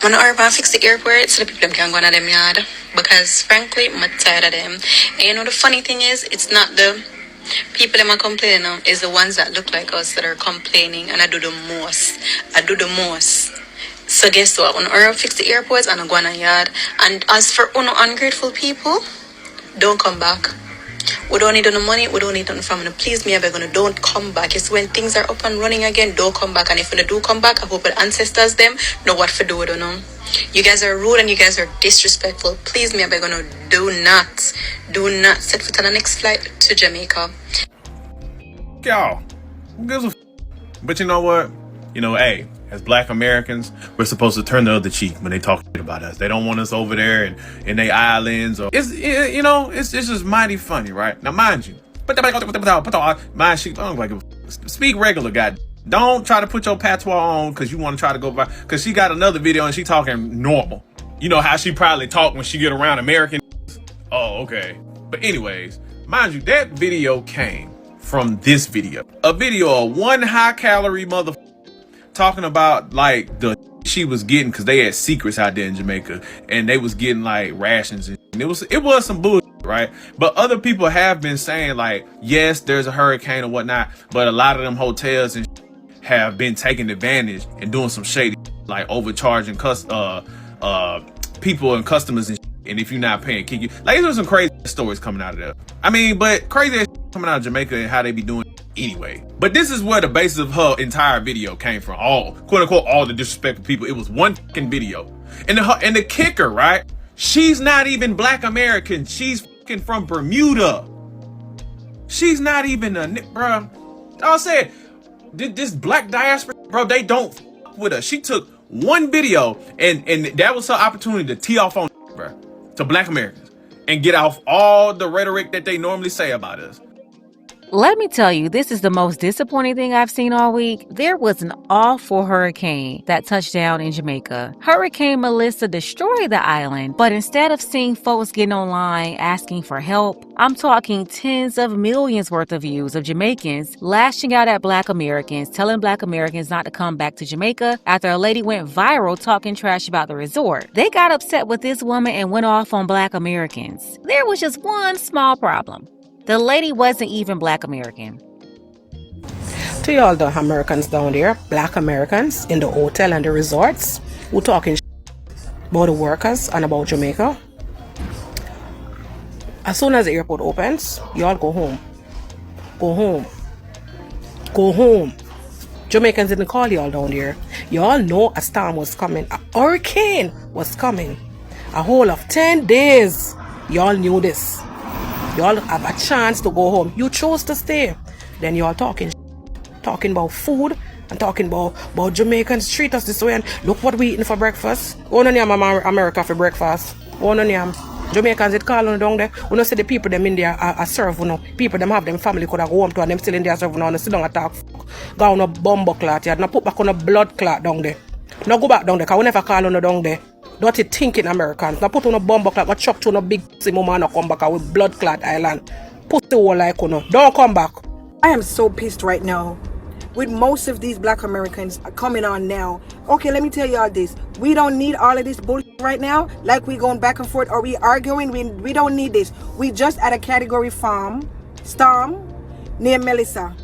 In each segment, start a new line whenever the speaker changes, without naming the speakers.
Man, urban fix the airport so the people can go to them yard. Because frankly, I'm tired of them. And you know the funny thing is, it's not the people that are complaining now, it's the ones that look like us that are complaining, and I do the most. So guess what? When I fix the airports and I go on a yard. And as for ungrateful people, don't come back. We don't need no money, we don't need nothing from you. Please me, I'm gonna don't come back. It's when things are up and running again, don't come back. And if you do come back, I hope the ancestors them know what to do with you know. You guys are rude and you guys are disrespectful. Please me, I'm gonna do not set foot on the next flight to Jamaica.
Y'all, who gives a but you know what? You know, hey, as Black Americans, we're supposed to turn the other cheek when they talk about us. They don't want us over there in their islands. Or it's just mighty funny, right? Now, mind you, mind she, I don't like speak regular, God. Don't try to put your patois on because you want to try to go by. Because she got another video and she talking normal. You know how she probably talk when she get around American. Oh, okay. But anyways, mind you, that video came from this video. A video of one high-calorie motherfucker talking about like the she was getting because they had secrets out there in Jamaica and they was getting like rations and it was some bullshit, right? But other people have been saying like, yes, there's a hurricane or whatnot, but a lot of them hotels and have been taking advantage and doing some shady, like overcharging people and customers and if you're not paying, kick you. Like there's some crazy stories coming out of there. I mean, but crazy coming out of Jamaica and how they be doing anyway. But this is where the basis of her entire video came from. All quote unquote all the disrespectful people. It was one fucking video. And the kicker, right? She's not even Black American. She's fucking from Bermuda. She's not even a bro. I said this Black diaspora, bro, they don't fuck with her. She took one video and that was her opportunity to tee off on bro, to Black Americans and get off all the rhetoric that they normally say about us.
Let me tell you, this is the most disappointing thing I've seen all week. There was an awful hurricane that touched down in Jamaica. Hurricane Melissa destroyed the island, but instead of seeing folks getting online asking for help, I'm talking tens of millions worth of views of Jamaicans lashing out at Black Americans, telling Black Americans not to come back to Jamaica after a lady went viral talking trash about the resort. They got upset with this woman and went off on Black Americans. There was just one small problem. The lady wasn't even Black American.
To y'all the Americans down there, Black Americans in the hotel and the resorts, who talking about the workers and about Jamaica. As soon as the airport opens, y'all go home. Go home. Go home. Jamaicans didn't call y'all down there. Y'all know a storm was coming. A hurricane was coming. A whole of 10 days. Y'all knew this. Y'all have a chance to go home. You chose to stay. Then y'all talking about food and talking about Jamaicans treat us this way and look what we eating for breakfast. One on yam America for breakfast. One on yam. Jamaicans it call on down there. We don't see the people them in there are serve, you know. People them have them family could have go home to and them still in there serve, you know, and sit down and talk. Go on a bumbo clot, yeah. Now put back on a blood clot down there. Now go back down there, because we never call on the down there. Dirty thinking Americans. Now put on a bomb clot, go chuck to a big mama and come back with blood clot island. Put the whole like you know. Don't come back.
I am so pissed right now with most of these Black Americans coming on now. Okay, let me tell y'all this. We don't need all of this bullshit right now. Like we going back and forth or we arguing. We don't need this. We just at a category storm near Melissa.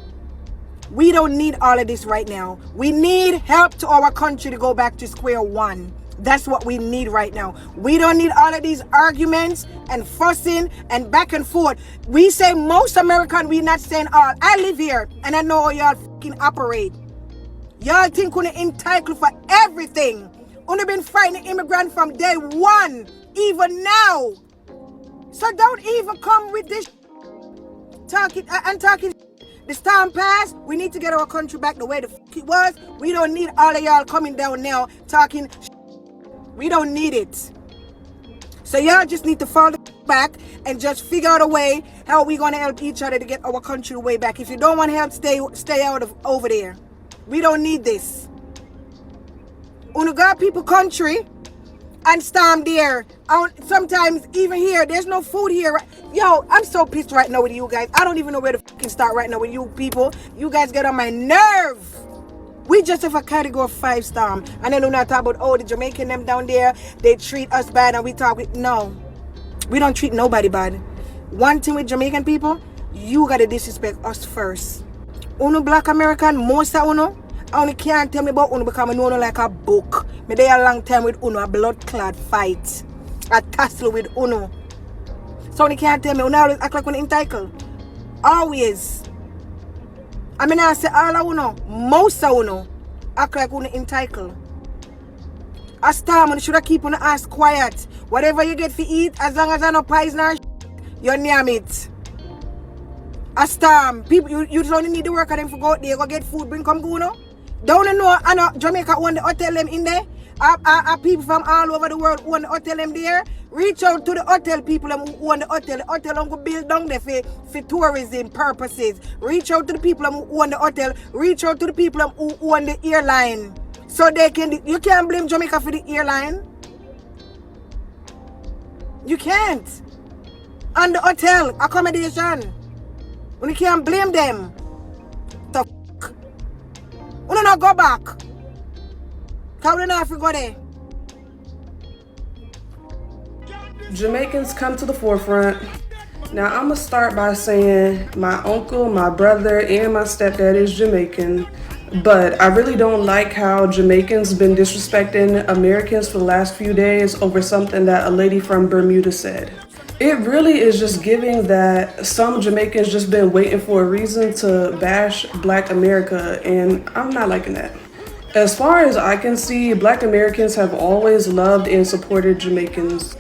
We don't need all of this right now. We need help to our country to go back to square one. That's what we need right now. We don't need all of these arguments and fussing and back and forth. We say most American, we not saying all. I live here and I know how y'all fucking operate. Y'all think we're entitled for everything. We've been fighting immigrant from day one, even now. So don't even come with this talking. The storm passed. We need to get our country back the way the fuck it was. We don't need all of y'all coming down now talking. We don't need it. So y'all just need to fall back and just figure out a way how we gonna help each other to get our country way back. If you don't want help, stay out of over there. We don't need this. When got people country and storm there. Sometimes even here, there's no food here. Yo, I'm so pissed right now with you guys. I don't even know where to fucking start right now with you people. You guys get on my nerve. We just have a category 5 storm. And then we not talk about, oh, the Jamaican them down there, they treat us bad and we talk with, no. We don't treat nobody bad. One thing with Jamaican people, you gotta disrespect us first. Uno black American, most of uno, I only can't tell me about uno because I know uno like a book. Me there a long time with uno, a blood clot fight. A tussle with uno. So uno can't tell me, uno always act like uno entitled. Always. I mean, I say all of uno, most of uno, act like uno entitled. As time, you should have keep on ass quiet. Whatever you get for eat, as long as I no poison or you name it. As time, people, you just only need to work at them for go out there, go get food, bring come go no. Don't you know, I know Jamaica own the hotel them in there. People from all over the world own the hotel them there. Reach out to the hotel people who own the hotel. The hotel don't go build down there for tourism purposes. Reach out to the people who own the hotel. Reach out to the people who own the airline. So they can, you can't blame Jamaica for the airline. You can't. And the hotel, accommodation. You can't blame them. The f***. You not go back. Because we don't have to go there.
Jamaicans come to the forefront. Now I'm gonna start by saying my uncle, my brother, and my stepdad is Jamaican. But I really don't like how Jamaicans been disrespecting Americans for the last few days over something that a lady from Bermuda said. It really is just giving that some Jamaicans just been waiting for a reason to bash Black America, and I'm not liking that. As far as I can see, Black Americans have always loved and supported Jamaicans.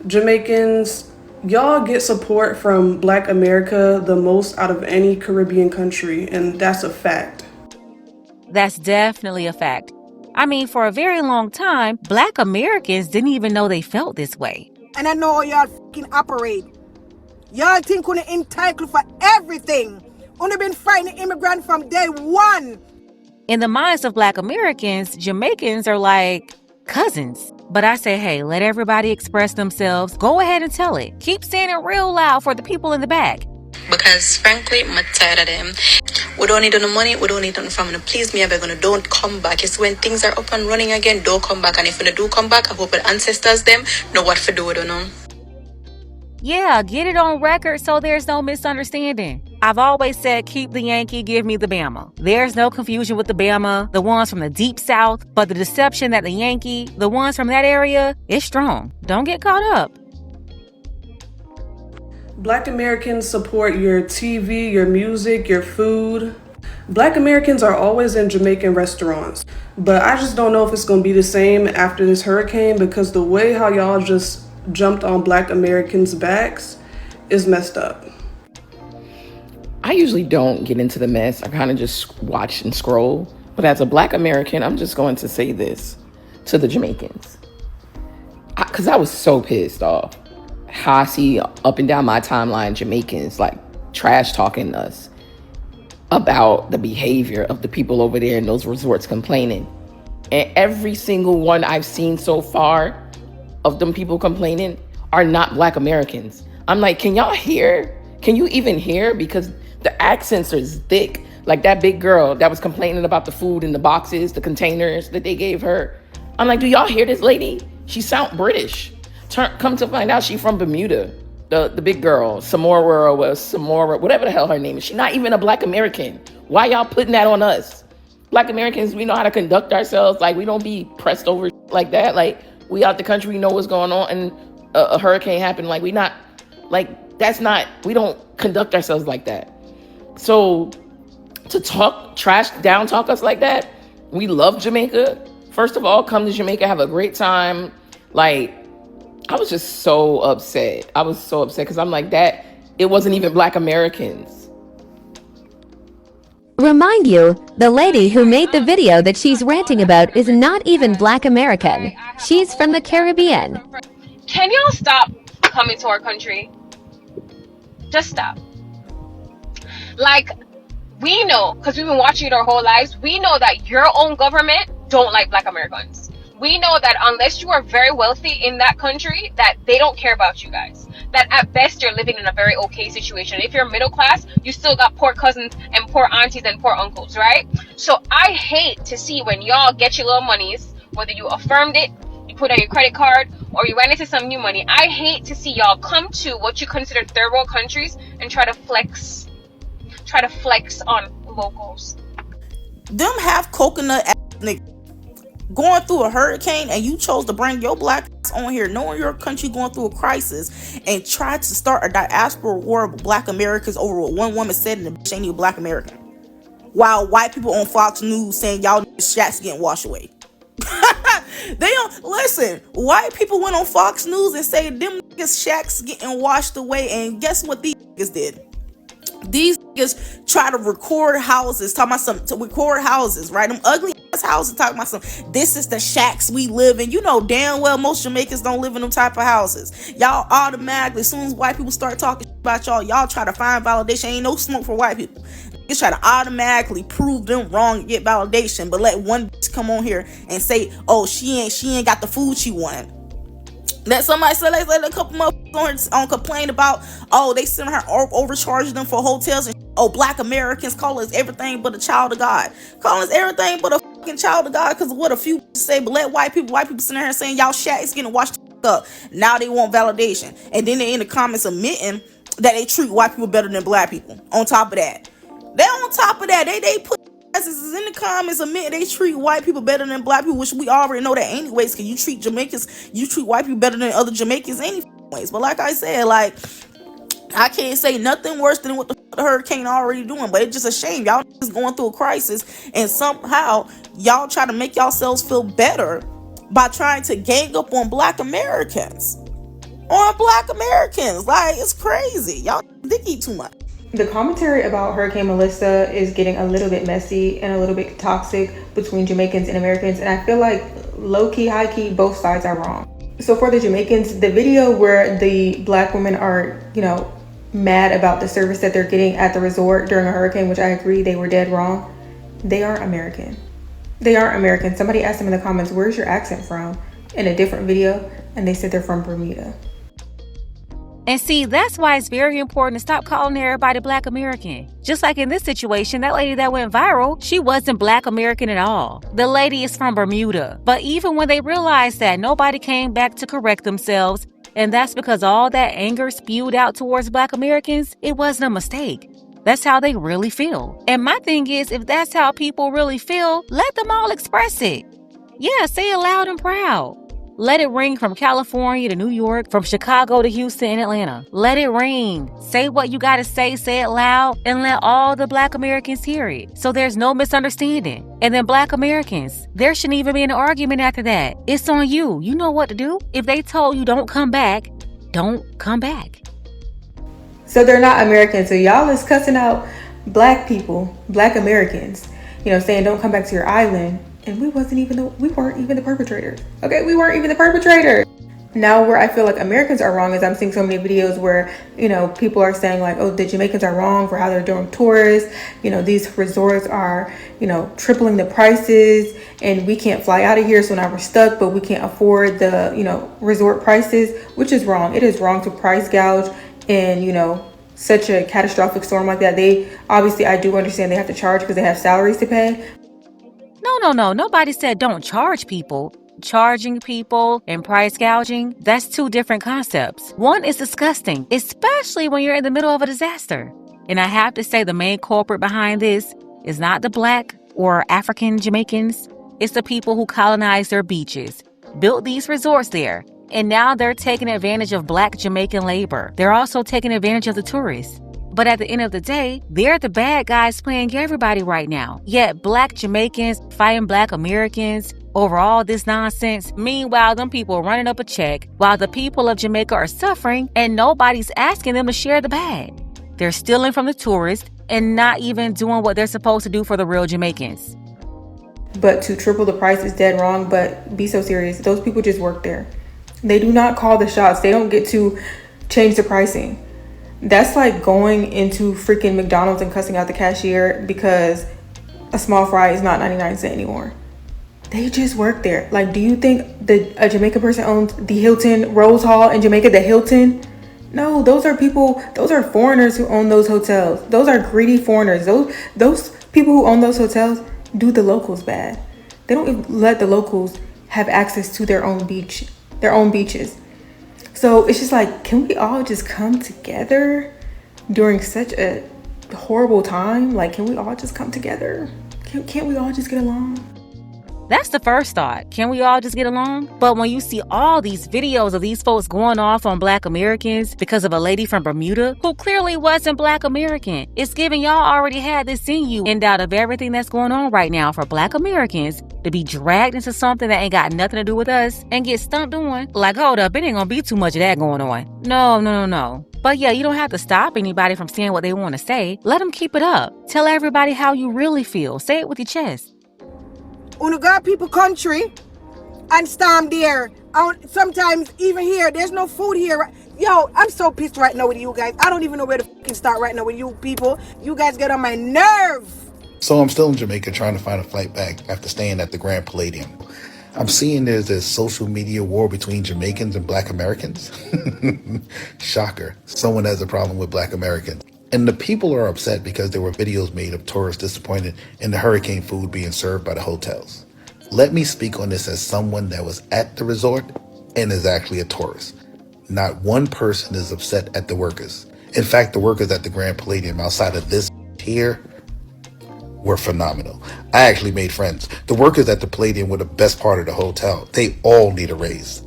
Jamaicans, y'all get support from Black America the most out of any Caribbean country, and that's a fact.
That's definitely a fact. I mean, for a very long time, Black Americans didn't even know they felt this way.
And I know how y'all fucking operate. Y'all think you're entitled for everything. You've been fighting immigrant from day one.
In the minds of Black Americans, Jamaicans are like cousins. But I say, hey, let everybody express themselves. Go ahead and tell it. Keep saying it real loud for the people in the back.
Because frankly, I'm tired of them. We don't need no money, we don't need nothing from them. Please me, I beg you, don't come back. It's when things are up and running again, don't come back. And if you do come back, I hope the ancestors them know what to do with them.
Yeah, get it on record so there's no misunderstanding. I've always said, keep the Yankee, give me the Bama. There's no confusion with the Bama, the ones from the deep south, but the deception that the Yankee, the ones from that area, is strong. Don't get caught up.
Black Americans support your TV, your music, your food. Black Americans are always in Jamaican restaurants, but I just don't know if it's gonna be the same after this hurricane, because the way how y'all just jumped on Black Americans' backs is messed up.
I usually don't get into the mess. I kind of just watch and scroll. But as a Black American, I'm just going to say this to the Jamaicans. Because I was so pissed off how I see up and down my timeline Jamaicans like trash talking us about the behavior of the people over there in those resorts complaining. And every single one I've seen so far of them people complaining are not Black Americans. I'm like, can y'all hear? Can you even hear? Because the accents are thick. Like that big girl that was complaining about the food in the boxes, the containers that they gave her. I'm like, do y'all hear this lady? She sound British. Come to find out she from Bermuda. The big girl, Samora, whatever the hell her name is. She's not even a Black American. Why y'all putting that on us? Black Americans, we know how to conduct ourselves. Like, we don't be pressed over like that. Like, we out the country, we know what's going on, and a hurricane happened. Like, we don't conduct ourselves like that. So to down talk us like that, we love Jamaica. First of all, come to Jamaica, have a great time. Like, I was just so upset. I was so upset because I'm like, that, it wasn't even Black Americans.
Remind you, the lady who made the video that she's ranting about is not even Black American. She's from the Caribbean.
Can y'all stop coming to our country? Just stop. Like, we know, because we've been watching it our whole lives, we know that your own government don't like Black Americans. We know that unless you are very wealthy in that country, that they don't care about you guys. that at best you're living in a very okay situation. If you're middle class, you still got poor cousins and poor aunties and poor uncles, right? So I hate to see when y'all get your little monies, whether you affirmed it, you put on your credit card, or you went into some new money. I hate to see y'all come to what you consider third world countries and try to flex on locals.
Them half coconut ass niggas going through a hurricane, and you chose to bring your black ass on here knowing your country going through a crisis and try to start a diaspora war of black Americans over what one woman said and the bitch ain't even black American, while white people on Fox News saying y'all shacks getting washed away. They don't listen. White people went on Fox News and say them niggas shacks getting washed away, and guess what these niggas did? These niggas try to record houses, talking about some to record houses, right? Them ugly ass houses, talking about some. This is the shacks we live in. You know damn well most Jamaicans don't live in them type of houses. Y'all automatically, as soon as white people start talking about y'all try to find validation. Ain't no smoke for white people. Niggas try to automatically prove them wrong and get validation, but let one bitch come on here and say, oh, she ain't got the food she wanted. That somebody said, like a couple motherfuckers on complain about, oh, they send her overcharging them for hotels, and oh, black Americans call us everything but a child of God. Call us everything but a fucking child of God because of what a few say, but let white people sitting there saying y'all shacks getting washed up. Now they want validation. And then they in the comments admitting that they treat white people better than black people. On top of that. They put is in the comments admit they treat white people better than black people, which we already know that anyways, because you treat white people better than other Jamaicans anyways. But like I said, like, I can't say nothing worse than what the hurricane already doing, but it's just a shame y'all is going through a crisis and somehow y'all try to make yourselves feel better by trying to gang up on black Americans. Like, it's crazy. Y'all dicky too much.
The commentary about Hurricane Melissa is getting a little bit messy and a little bit toxic between Jamaicans and Americans, and I feel like low-key, high-key, both sides are wrong. So for the Jamaicans, the video where the black women are, mad about the service that they're getting at the resort during a hurricane, which I agree they were dead wrong, they aren't American. They aren't American. Somebody asked them in the comments, where's your accent from? In a different video, and they said they're from Bermuda.
And see, that's why it's very important to stop calling everybody Black American. Just like in this situation, that lady that went viral, she wasn't Black American at all. The lady is from Bermuda. But even when they realized that, nobody came back to correct themselves. And that's because all that anger spewed out towards Black Americans, it wasn't a mistake. That's how they really feel. And my thing is, if that's how people really feel, let them all express it. Yeah, say it loud and proud. Let it ring from California to New York, from Chicago to Houston and Atlanta. Let it ring. Say what you gotta say it loud, and let all the Black Americans hear it. So there's no misunderstanding. And then Black Americans, there shouldn't even be an argument after that. It's on you. You know what to do. If they told you don't come back, don't come back.
So they're not American. So y'all is cussing out Black people, Black Americans, saying don't come back to your island. And we weren't even the perpetrators. Okay, we weren't even the perpetrators. Now where I feel like Americans are wrong is I'm seeing so many videos where, people are saying like, oh, the Jamaicans are wrong for how they're doing tourists. These resorts are, tripling the prices and we can't fly out of here. So now we're stuck, but we can't afford the, resort prices, which is wrong. It is wrong to price gouge and, such a catastrophic storm like that. I do understand they have to charge because they have salaries to pay.
No. Nobody said don't charge people. Charging people and price gouging, that's two different concepts. One is disgusting, especially when you're in the middle of a disaster. And I have to say the main culprit behind this is not the Black or African Jamaicans. It's the people who colonized their beaches, built these resorts there, and now they're taking advantage of Black Jamaican labor. They're also taking advantage of the tourists. But at the end of the day, they're the bad guys playing everybody right now. Yet Black Jamaicans fighting Black Americans over all this nonsense. Meanwhile, them people are running up a check while the people of Jamaica are suffering and nobody's asking them to share the bag. They're stealing from the tourists and not even doing what they're supposed to do for the real Jamaicans.
But to triple the price is dead wrong, but be so serious. Those people just work there. They do not call the shots. They don't get to change the pricing. That's like going into freaking McDonald's and cussing out the cashier because a small fry is not 99 cents anymore. They just work there. Like, do you think a Jamaican person owns the Hilton Rose Hall in Jamaica, the Hilton? No, those are people, those are foreigners who own those hotels. Those are greedy foreigners. Those people who own those hotels do the locals bad. They don't even let the locals have access to their own beaches. So it's just like, can we all just come together during such a horrible time? Like, can we all just come together? Can't we all just get along?
That's the first thought. Can we all just get along? But when you see all these videos of these folks going off on Black Americans because of a lady from Bermuda who clearly wasn't Black American, it's giving y'all already had this in you. In doubt of everything that's going on right now for Black Americans to be dragged into something that ain't got nothing to do with us and get stumped on. Like, hold up, it ain't gonna be too much of that going on. No. But yeah, you don't have to stop anybody from saying what they want to say. Let them keep it up. Tell everybody how you really feel. Say it with your chest.
Uno got people country and storm there. Sometimes even here, there's no food here. Yo, I'm so pissed right now with you guys. I don't even know where to fucking start right now with you people. You guys get on my nerve.
So I'm still in Jamaica trying to find a flight back after staying at the Grand Palladium. I'm seeing there's this social media war between Jamaicans and Black Americans. Shocker. Someone has a problem with Black Americans. And the people are upset because there were videos made of tourists disappointed in the hurricane food being served by the hotels. Let me speak on this as someone that was at the resort and is actually a tourist. Not one person is upset at the workers. In fact, the workers at the Grand Palladium outside of this here were phenomenal. I actually made friends. The workers at the Palladium were the best part of the hotel. They all need a raise.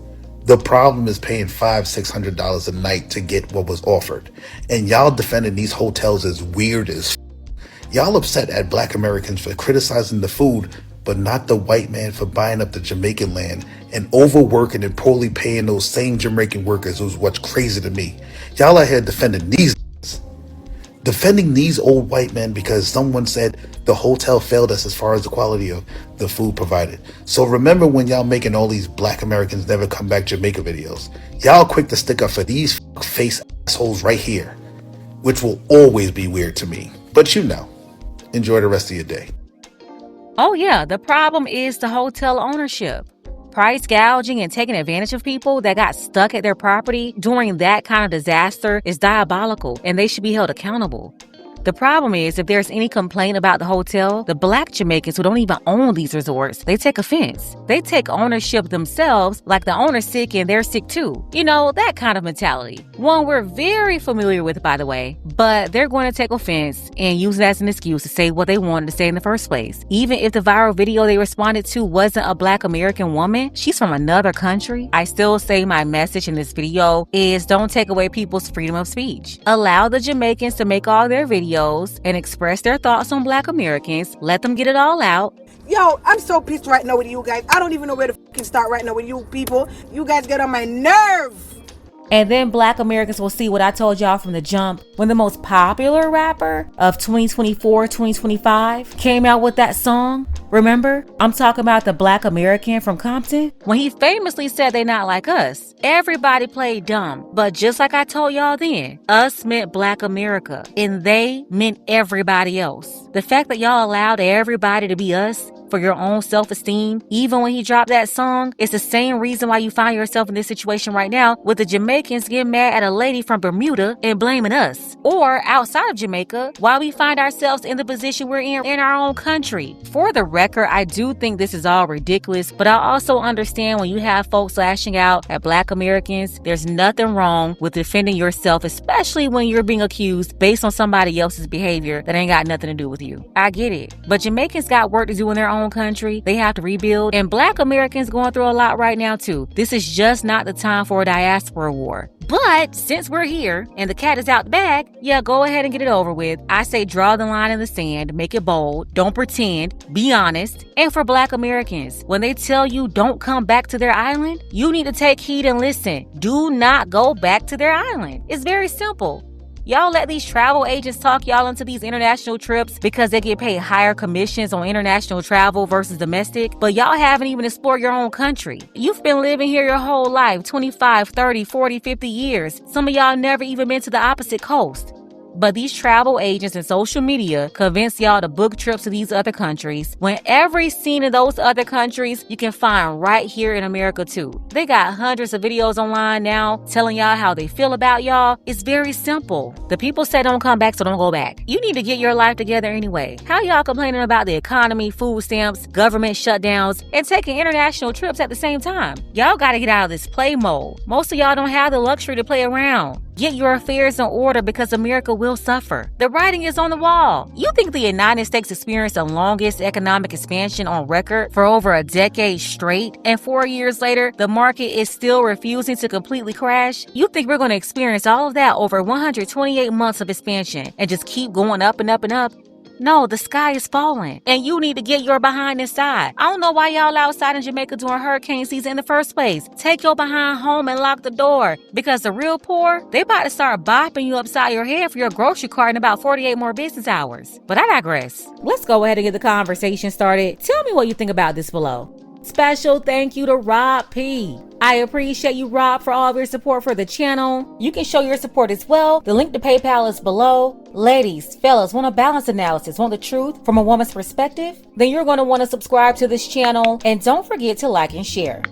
The problem is paying $500-600 a night to get what was offered. And y'all defending these hotels as weird as y'all upset at Black Americans for criticizing the food, but not the white man for buying up the Jamaican land and overworking and poorly paying those same Jamaican workers was what's crazy to me. Y'all out here defending these old white men because someone said the hotel failed us as far as the quality of the food provided. So remember when y'all making all these Black Americans never come back Jamaica videos, y'all quick to stick up for these face assholes right here, which will always be weird to me. But enjoy the rest of your day.
Oh yeah, the problem is the hotel ownership. Price gouging and taking advantage of people that got stuck at their property during that kind of disaster is diabolical, and they should be held accountable. The problem is, if there's any complaint about the hotel, the Black Jamaicans who don't even own these resorts, they take offense. They take ownership themselves, like the owner's sick and they're sick too. You know, that kind of mentality. One we're very familiar with, by the way, but they're going to take offense and use it as an excuse to say what they wanted to say in the first place. Even if the viral video they responded to wasn't a Black American woman, she's from another country, I still say my message in this video is don't take away people's freedom of speech. Allow the Jamaicans to make all their videos and express their thoughts on Black Americans. Let them get it all out.
Yo, I'm so pissed right now with you guys. I don't even know where to fucking start right now with you people. You guys get on my nerve.
And then Black Americans will see what I told y'all from the jump when the most popular rapper of 2024-2025 came out with that song. Remember? I'm talking about the Black American from Compton. When he famously said they not like us, everybody played dumb. But just like I told y'all then, us meant Black America and they meant everybody else. The fact that y'all allowed everybody to be us for your own self-esteem, even when he dropped that song, it's the same reason why you find yourself in this situation right now with the Jamaicans getting mad at a lady from Bermuda and blaming us. Or outside of Jamaica, why we find ourselves in the position we're in our own country. For the record, I do think this is all ridiculous, but I also understand when you have folks lashing out at Black Americans, there's nothing wrong with defending yourself, especially when you're being accused based on somebody else's behavior that ain't got nothing to do with you. I get it. But Jamaicans got work to do in their own country. They have to rebuild, and Black Americans going through a lot right now too. This is just not the time for a diaspora war. But since we're here and the cat is out the bag, yeah, go ahead and get it over with. I say draw the line in the sand, make it bold, don't pretend, be honest. And for Black Americans, when they tell you don't come back to their island, you need to take heed and listen. Do not go back to their island. It's very simple. Y'all let these travel agents talk y'all into these international trips because they get paid higher commissions on international travel versus domestic, but y'all haven't even explored your own country. You've been living here your whole life, 25, 30, 40, 50 years. Some of y'all never even been to the opposite coast. But these travel agents and social media convince y'all to book trips to these other countries when every scene in those other countries you can find right here in America too. They got hundreds of videos online now telling y'all how they feel about y'all. It's very simple. The people say don't come back, so don't go back. You need to get your life together anyway. How y'all complaining about the economy, food stamps, government shutdowns, and taking international trips at the same time? Y'all gotta get out of this play mode. Most of y'all don't have the luxury to play around. Get your affairs in order because America will suffer. The writing is on the wall. You think the United States experienced the longest economic expansion on record for over a decade straight, and 4 years later, the market is still refusing to completely crash? You think we're going to experience all of that over 128 months of expansion and just keep going up and up and up? No, the sky is falling, and you need to get your behind inside. I don't know why y'all outside in Jamaica during hurricane season in the first place. Take your behind home and lock the door, because the real poor, they about to start bopping you upside your head for your grocery cart in about 48 more business hours. But I digress. Let's go ahead and get the conversation started. Tell me what you think about this below. Special thank you to Rob P. I appreciate you, Rob, for all of your support for the channel. You can show your support as well. The link to PayPal is below. Ladies, fellas, want a balanced analysis, want the truth from a woman's perspective? Then you're going to want to subscribe to this channel, and don't forget to like and share.